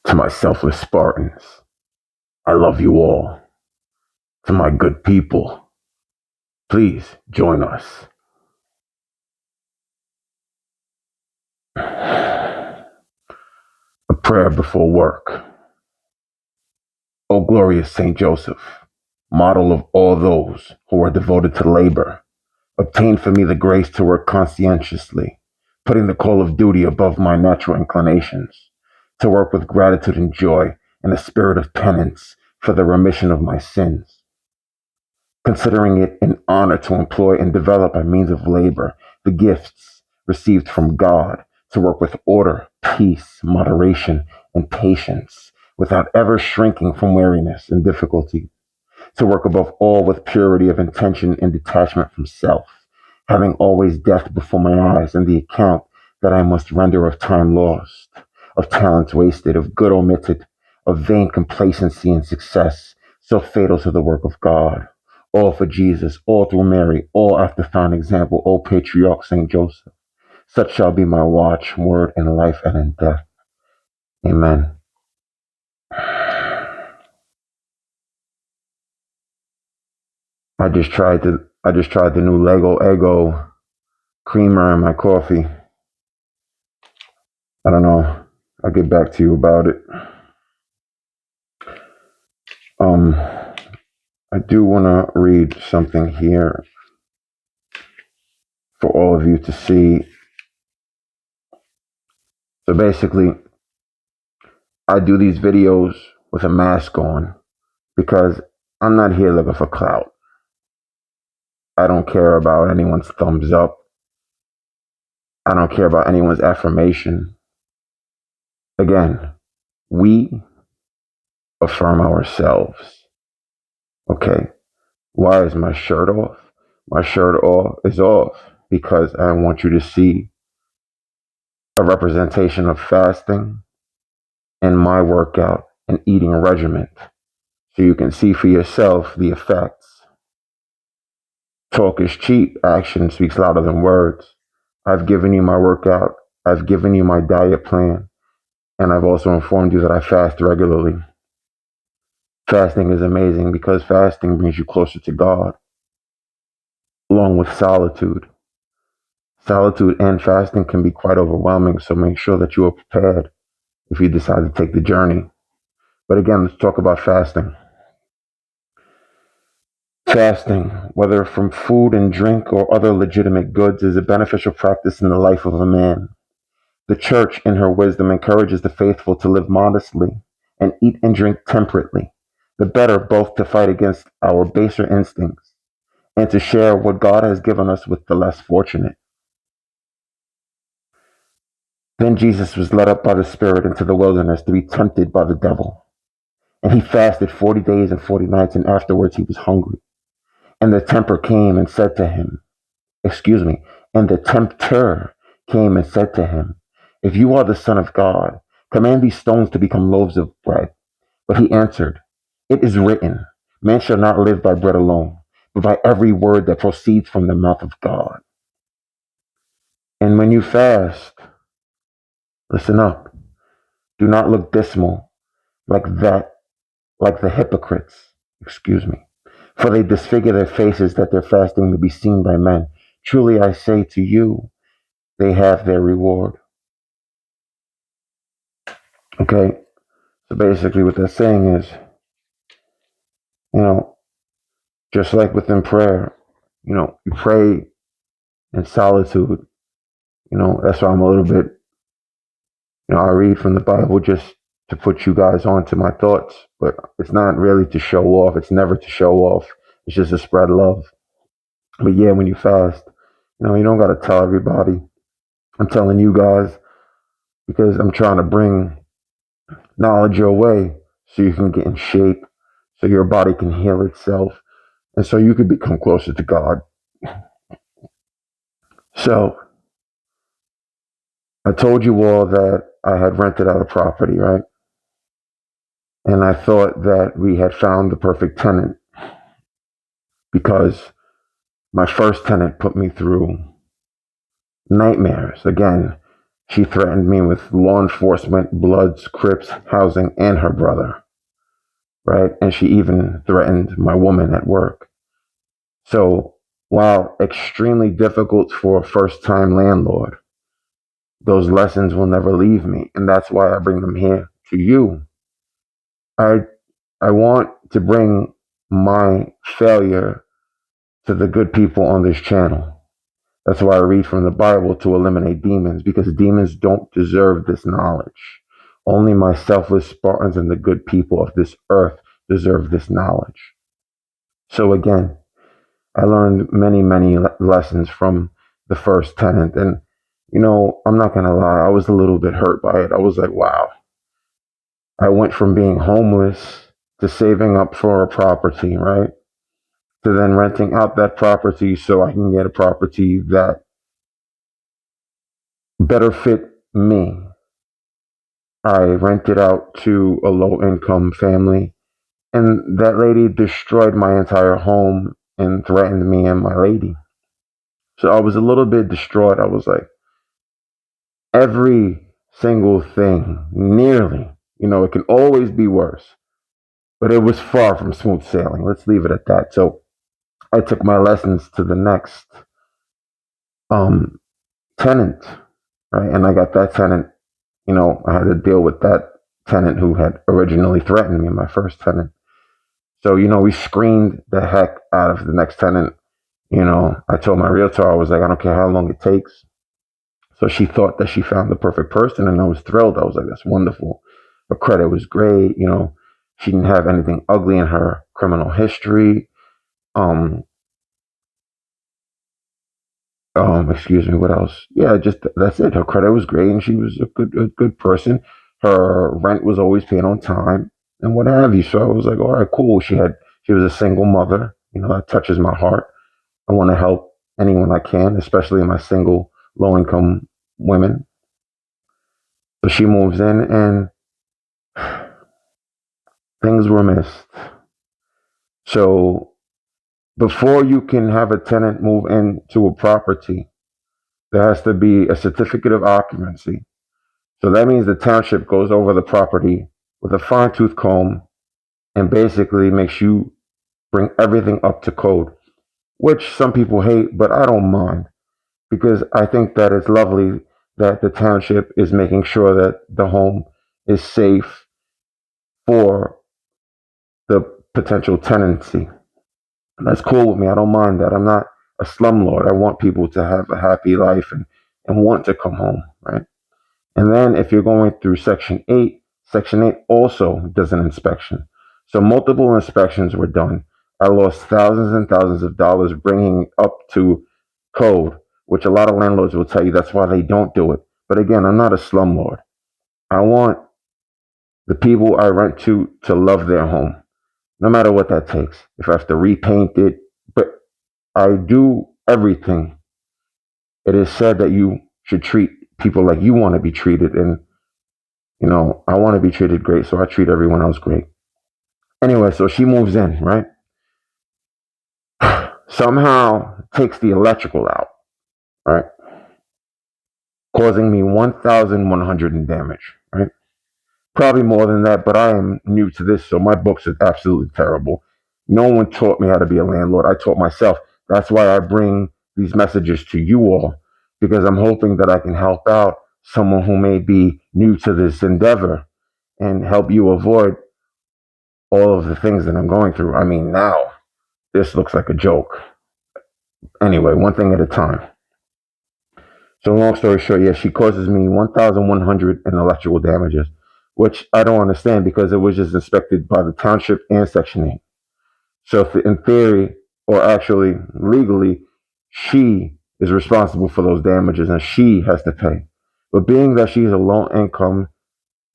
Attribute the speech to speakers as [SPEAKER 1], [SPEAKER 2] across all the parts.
[SPEAKER 1] To my selfless Spartans, I love you all. To my good people, please join us. A prayer before work. O glorious Saint Joseph, model of all those who are devoted to labor, obtain for me the grace to work conscientiously, putting the call of duty above my natural inclinations, to work with gratitude and joy and a spirit of penance for the remission of my sins, considering it an honor to employ and develop by means of labor the gifts received from God, to work with order, peace, moderation, and patience, without ever shrinking from weariness and difficulty, to work above all with purity of intention and detachment from self, having always death before my eyes and the account that I must render of time lost, of talents wasted, of good omitted, of vain complacency and success, so fatal to the work of God. All for Jesus, all through Mary, all after thine example, O Patriarch Saint Joseph. Such shall be my watch, word, in life and in death. Amen. I just tried the new Lego Eggo creamer in my coffee. I don't know. I'll get back to you about it. I do want to read something here for all of you to see. So basically, I do these videos with a mask on because I'm not here looking for clout. I don't care about anyone's thumbs up. I don't care about anyone's affirmation. Again, we affirm ourselves. Okay? Why is my shirt off? My shirt is off because I want you to see a representation of fasting and my workout and eating regimen, so you can see for yourself the effects. Talk is cheap. Action speaks louder than words. I've given you my workout. I've given you my diet plan. And I've also informed you that I fast regularly. Fasting is amazing because fasting brings you closer to God, along with solitude. Solitude and fasting can be quite overwhelming, so make sure that you are prepared if you decide to take the journey. But again, let's talk about fasting. Fasting, whether from food and drink or other legitimate goods, is a beneficial practice in the life of a man. The Church, in her wisdom, encourages the faithful to live modestly and eat and drink temperately, the better both to fight against our baser instincts and to share what God has given us with the less fortunate. Then Jesus was led up by the Spirit into the wilderness to be tempted by the devil. And he fasted 40 days and 40 nights, and afterwards he was hungry. And the tempter came and said to him, and the tempter came and said to him, if you are the Son of God, command these stones to become loaves of bread. But he answered, it is written, man shall not live by bread alone, but by every word that proceeds from the mouth of God. And when you fast, listen up. Do not look dismal like the hypocrites, for they disfigure their faces that their fasting may be seen by men. Truly I say to you, they have their reward. Okay, so basically what that's saying is, just like within prayer, you pray in solitude. That's why I'm a little bit, I read from the Bible just to put you guys on to my thoughts, but it's not really to show off. It's never to show off. It's just to spread love. But yeah, when you fast, you don't got to tell everybody. I'm telling you guys because I'm trying to bring knowledge your way so you can get in shape, so your body can heal itself, and so you can become closer to God. So, I told you all that I had rented out a property, right? And I thought that we had found the perfect tenant because my first tenant put me through nightmares. Again, She threatened me with law enforcement, Bloods, Crips, housing, and her brother, right? And she even threatened my woman at work. So while extremely difficult for a first-time landlord, those lessons will never leave me, and that's why I bring them here to you. I I want to bring my failure to the good people on this channel. That's why I read from the Bible to eliminate demons, because demons don't deserve this knowledge. Only my selfless Spartans and the good people of this earth deserve this knowledge. So again, I learned many, many lessons from the first tenant. And, I'm not going to lie, I was a little bit hurt by it. I was like, wow, I went from being homeless to saving up for a property, right? To then renting out that property so I can get a property that better fit me. I rented out to a low income family, and that lady destroyed my entire home and threatened me and my lady. So I was a little bit distraught. I was like, every single thing, nearly, it can always be worse, but it was far from smooth sailing. Let's leave it at that. So I took my lessons to the next um, tenant, right? And I got that tenant, I had to deal with that tenant who had originally threatened me, my first tenant. So, we screened the heck out of the next tenant. I told my realtor, I was like, I don't care how long it takes. So she thought that she found the perfect person, and I was thrilled. I was like, that's wonderful. Her credit was great. She didn't have anything ugly in her criminal history. Excuse me, what else? Yeah, just that's it. Her credit was great, and she was a good person. Her rent was always paid on time, and what have you. So I was like, all right, cool. She was a single mother. That touches my heart. I want to help anyone I can, especially my single, low income women. So she moves in, and things were missed. So before you can have a tenant move into a property, there has to be a certificate of occupancy. So that means the township goes over the property with a fine tooth comb and basically makes you bring everything up to code, which some people hate, but I don't mind, because I think that it's lovely that the township is making sure that the home is safe for the potential tenancy. That's cool with me. I don't mind that. I'm not a slumlord. I want people to have a happy life and want to come home, right? And then if you're going through Section 8 also does an inspection. So multiple inspections were done. I lost thousands and thousands of dollars bringing up to code, which a lot of landlords will tell you that's why they don't do it. But again, I'm not a slumlord. I want the people I rent to love their home, no matter what that takes. If I have to repaint it, but I do everything. It is said that you should treat people like you want to be treated, and I want to be treated great, so I treat everyone else great. Anyway, so she moves in, right? Somehow takes the electrical out, right? Causing me 1,100 in damage, right? Probably more than that, but I am new to this, so my books are absolutely terrible. No one taught me how to be a landlord. I taught myself. That's why I bring these messages to you all, because I'm hoping that I can help out someone who may be new to this endeavor and help you avoid all of the things that I'm going through. I mean, now this looks like a joke. Anyway, one thing at a time. So long story short, yeah, she causes me 1,100 in electrical damages, which I don't understand because it was just inspected by the township and Section 8. So in theory, or actually legally, she is responsible for those damages and she has to pay. But being that she's a low income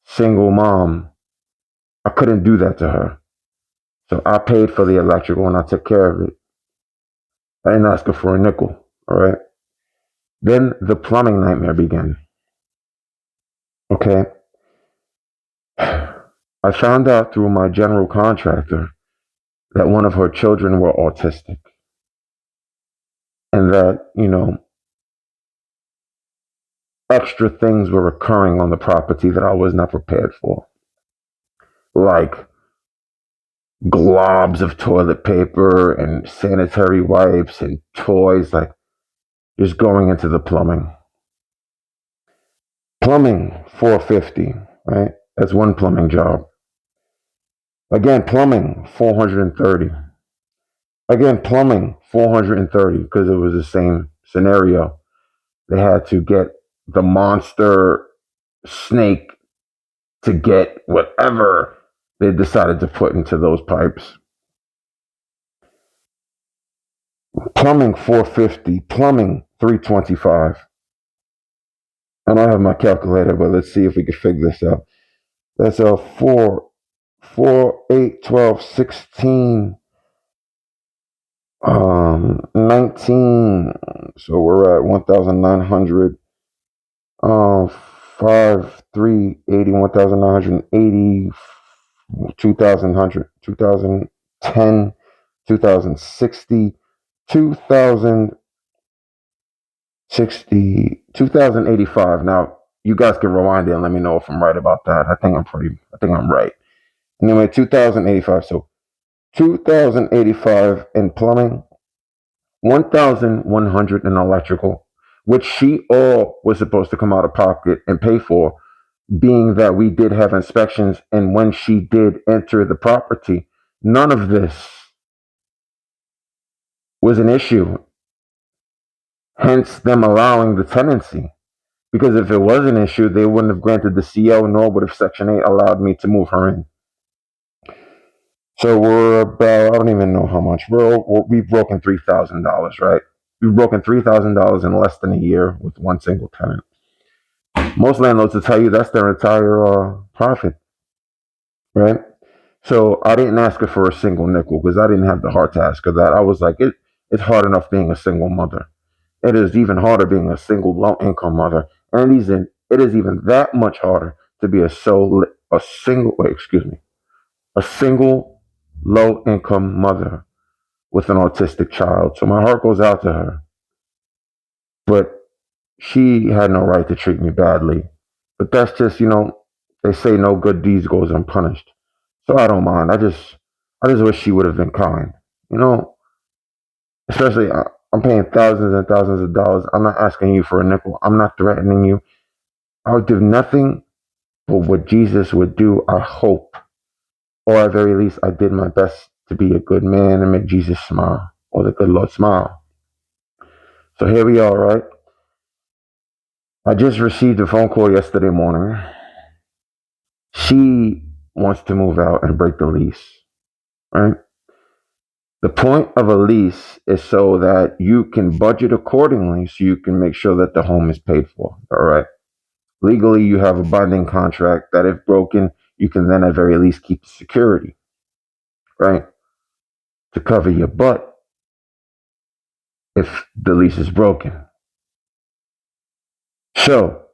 [SPEAKER 1] single mom, I couldn't do that to her. So I paid for the electrical and I took care of it. I didn't ask her for a nickel. All right. Then the plumbing nightmare began. Okay. I found out through my general contractor that one of her children were autistic. And that, extra things were occurring on the property that I was not prepared for. Like globs of toilet paper and sanitary wipes and toys, like just going into the plumbing. Plumbing, $450, right? That's one plumbing job. Again, plumbing, $430. Again, plumbing, $430, because it was the same scenario. They had to get the monster snake to get whatever they decided to put into those pipes. Plumbing, $450. Plumbing, $325. I don't have my calculator, but let's see if we can figure this out. That's a 4, 8, 12, 16, 19. So we're at 1,900. 5, 3, 80, 1,980, 2,100, 2,010, 2,060, 2,060, 2,085. Now, you guys can rewind it and let me know if I'm right about that. I think I'm right. Anyway, 2,085. So 2,085 in plumbing, 1,100 in electrical, which she all was supposed to come out of pocket and pay for, being that we did have inspections, and when she did enter the property, none of this was an issue, hence them allowing the tenancy. Because if it was an issue, they wouldn't have granted the CO, nor would have Section 8 allowed me to move her in. So we're about, I don't even know how much. We've broken $3,000, right? We've broken $3,000 in less than a year with one single tenant. Most landlords will tell you that's their entire profit, right? So I didn't ask her for a single nickel because I didn't have the heart to ask her that. I was like, it's hard enough being a single mother. It is even harder being a single low-income mother, and it is even that much harder to be a single low-income mother with an autistic child. So my heart goes out to her. But she had no right to treat me badly. But that's just, they say no good deeds goes unpunished. So I don't mind. I just wish she would have been kind. Especially I'm paying thousands and thousands of dollars. I'm not asking you for a nickel. I'm not threatening you. I would do nothing but what Jesus would do, I hope. Or at very least, I did my best to be a good man and make Jesus smile, or the good Lord smile. So here we are, right? I just received a phone call yesterday morning. She wants to move out and break the lease, right? The point of a lease is so that you can budget accordingly, so you can make sure that the home is paid for, all right? Legally, you have a binding contract that if broken, you can then at very least keep security, right? To cover your butt if the lease is broken. So,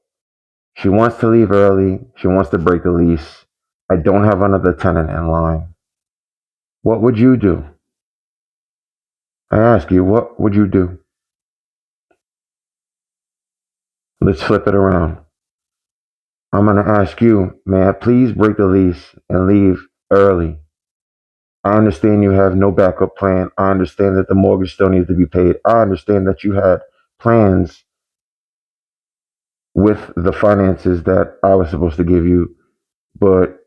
[SPEAKER 1] she wants to leave early. She wants to break the lease. I don't have another tenant in line. What would you do? I ask you, what would you do? Let's flip it around. I'm going to ask you, may I please break the lease and leave early? I understand you have no backup plan. I understand that the mortgage still needs to be paid. I understand that you had plans with the finances that I was supposed to give you, but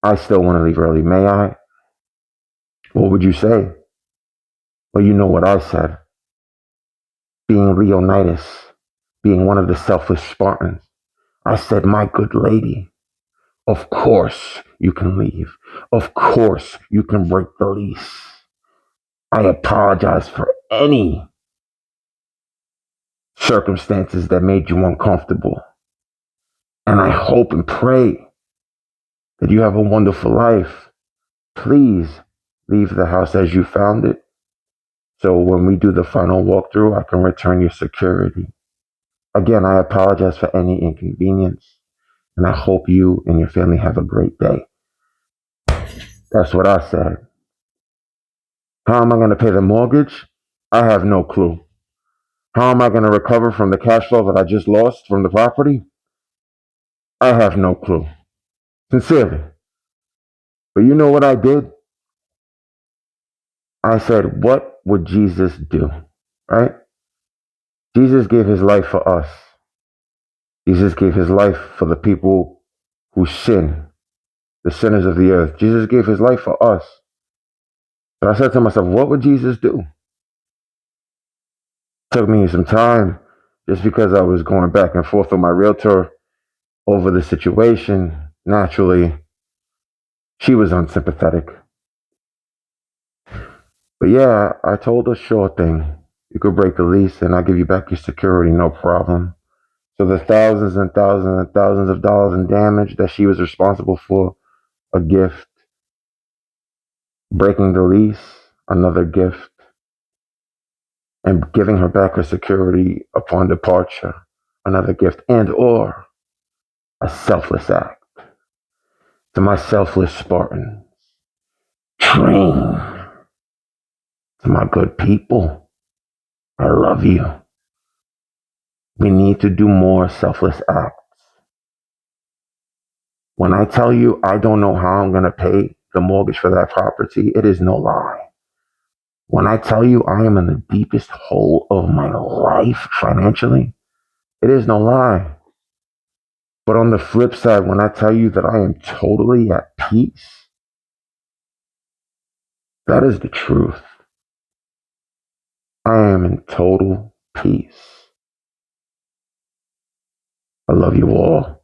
[SPEAKER 1] I still want to leave early. May I? What would you say? Well, you know what I said. Being Leonidas, being one of the selfless Spartans, I said, my good lady, of course you can leave. Of course you can break the lease. I apologize for any circumstances that made you uncomfortable. And I hope and pray that you have a wonderful life. Please leave the house as you found it. So when we do the final walkthrough, I can return your security. Again, I apologize for any inconvenience. And I hope you and your family have a great day. That's what I said. How am I going to pay the mortgage? I have no clue. How am I going to recover from the cash flow that I just lost from the property? I have no clue. Sincerely. But you know what I did? I said, what would Jesus do? Right? Jesus gave his life for us. Jesus gave his life for the people who sin, the sinners of the earth. Jesus gave his life for us. So I said to myself, what would Jesus do? It took me some time just because I was going back and forth with my realtor over the situation. Naturally, she was unsympathetic. But yeah, I told her, sure thing. You could break the lease and I'll give you back your security, no problem. So the thousands and thousands and thousands of dollars in damage that she was responsible for, a gift. Breaking the lease, another gift. And giving her back her security upon departure, another gift. And or a selfless act. To my selfless Spartans, train. To my good people, I love you. We need to do more selfless acts. When I tell you I don't know how I'm going to pay the mortgage for that property, it is no lie. When I tell you I am in the deepest hole of my life financially, it is no lie. But on the flip side, when I tell you that I am totally at peace, that is the truth. I am in total peace. I love you all.